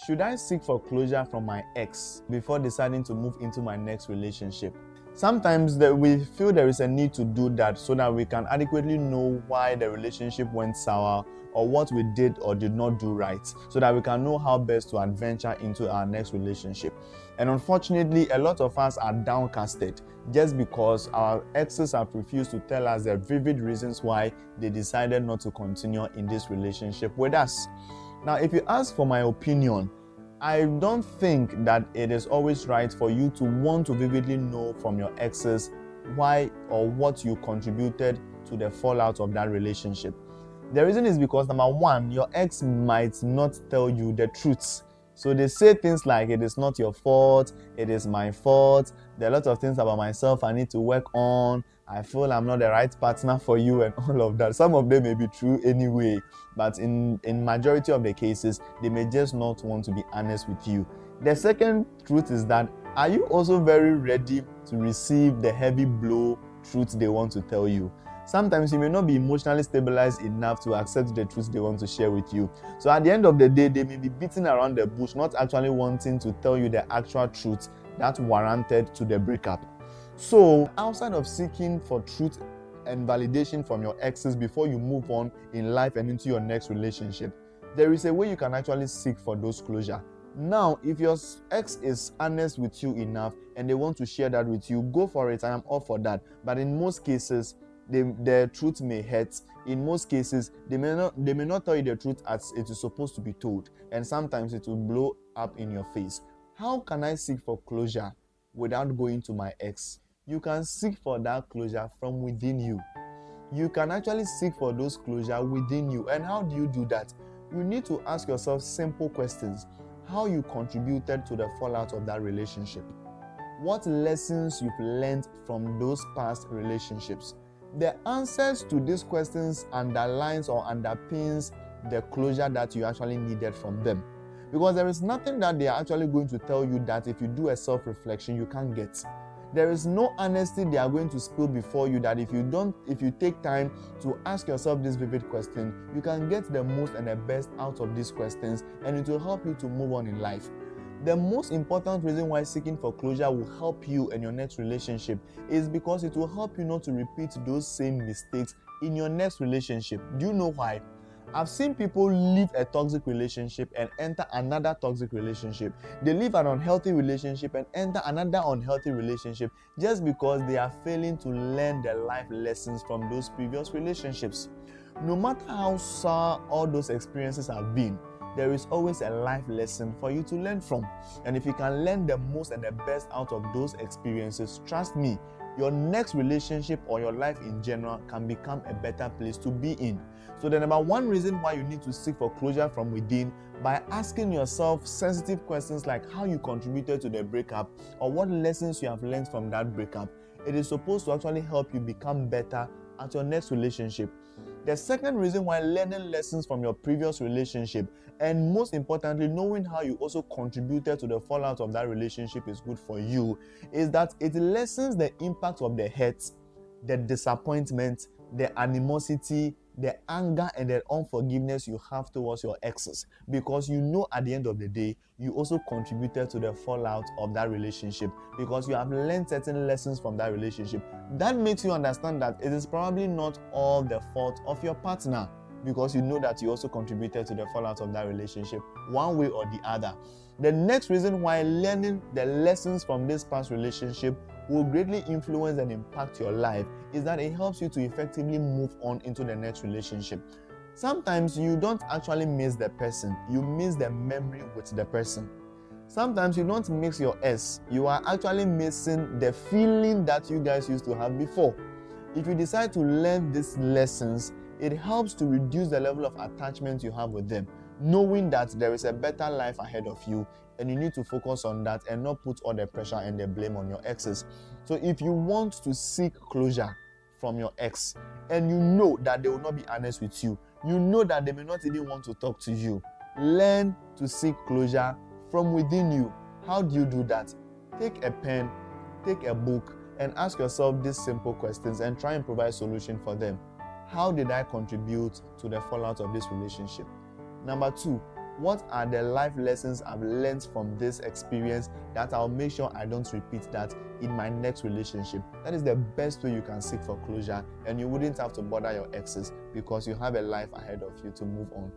Should I seek for closure from my ex before deciding to move into my next relationship? Sometimes we feel there is a need to do that so that we can adequately know why the relationship went sour or what we did or did not do right, so that we can know how best to adventure into our next relationship. And unfortunately, a lot of us are downcasted just because our exes have refused to tell us the vivid reasons why they decided not to continue in this relationship with us. Now, if you ask for my opinion, I don't think that it is always right for you to want to vividly know from your exes why or what you contributed to the fallout of that relationship. The reason is because, number one, your ex might not tell you the truth. So they say things like, it is not your fault, it is my fault, there are a lot of things about myself I need to work on, I feel I'm not the right partner for you, and all of that. Some of them may be true anyway, but in majority of the cases, they may just not want to be honest with you. The second truth is that, are you also very ready to receive the heavy blow truth they want to tell you? Sometimes you may not be emotionally stabilized enough to accept the truth they want to share with you. So at the end of the day, they may be beating around the bush, not actually wanting to tell you the actual truth that warranted to the breakup. So outside of seeking for truth and validation from your exes before you move on in life and into your next relationship, there is a way you can actually seek for those closure. Now, if your ex is honest with you enough and they want to share that with you, go for it. I am all for that. But in most cases, the truth may hurt. In most cases, they may not tell you the truth as it is supposed to be told, and sometimes it will blow up in your face. How can I seek for closure without going to my ex? You can seek for that closure from within you. You can actually seek for those closure within you. And how do you do that? You need to ask yourself simple questions. How you contributed to the fallout of that relationship? What lessons you've learned from those past relationships? The answers to these questions underlines or underpins the closure that you actually needed from them. Because there is nothing that they are actually going to tell you that if you do a self-reflection, you can't get. There is no honesty they are going to spill before you that if you take time to ask yourself this vivid question, you can get the most and the best out of these questions, and it will help you to move on in life. The most important reason why seeking for closure will help you in your next relationship is because it will help you not to repeat those same mistakes in your next relationship. Do you know why? I've seen people leave a toxic relationship and enter another toxic relationship. They leave an unhealthy relationship and enter another unhealthy relationship just because they are failing to learn the life lessons from those previous relationships. No matter how sour all those experiences have been, there is always a life lesson for you to learn from. And if you can learn the most and the best out of those experiences, trust me, your next relationship or your life in general can become a better place to be in. So the number one reason why you need to seek for closure from within, by asking yourself sensitive questions like how you contributed to the breakup or what lessons you have learned from that breakup. It is supposed to actually help you become better at your next relationship. The second reason why learning lessons from your previous relationship, and most importantly, knowing how you also contributed to the fallout of that relationship is good for you, is that it lessens the impact of the hurt, the disappointment, the animosity, the anger, and the unforgiveness you have towards your exes, because you know at the end of the day, you also contributed to the fallout of that relationship because you have learned certain lessons from that relationship. That makes you understand that it is probably not all the fault of your partner, because you know that you also contributed to the fallout of that relationship one way or the other. The next reason why learning the lessons from this past relationship will greatly influence and impact your life is that it helps you to effectively move on into the next relationship. Sometimes you don't actually miss the person, you miss the memory with the person. Sometimes you don't miss your ex, you are actually missing the feeling that you guys used to have before. If you decide to learn these lessons, it helps to reduce the level of attachment you have with them, knowing that there is a better life ahead of you, and you need to focus on that and not put all the pressure and the blame on your exes. So if you want to seek closure from your ex, and you know that they will not be honest with you, you know that they may not even want to talk to you, learn to seek closure from within you. How do you do that? Take a pen, take a book, and ask yourself these simple questions and try and provide a solution for them. How did I contribute to the fallout of this relationship? Number 2, What are the life lessons I've learned from this experience that I'll make sure I don't repeat that in my next relationship? That is the best way you can seek for closure, and you wouldn't have to bother your exes because you have a life ahead of you to move on.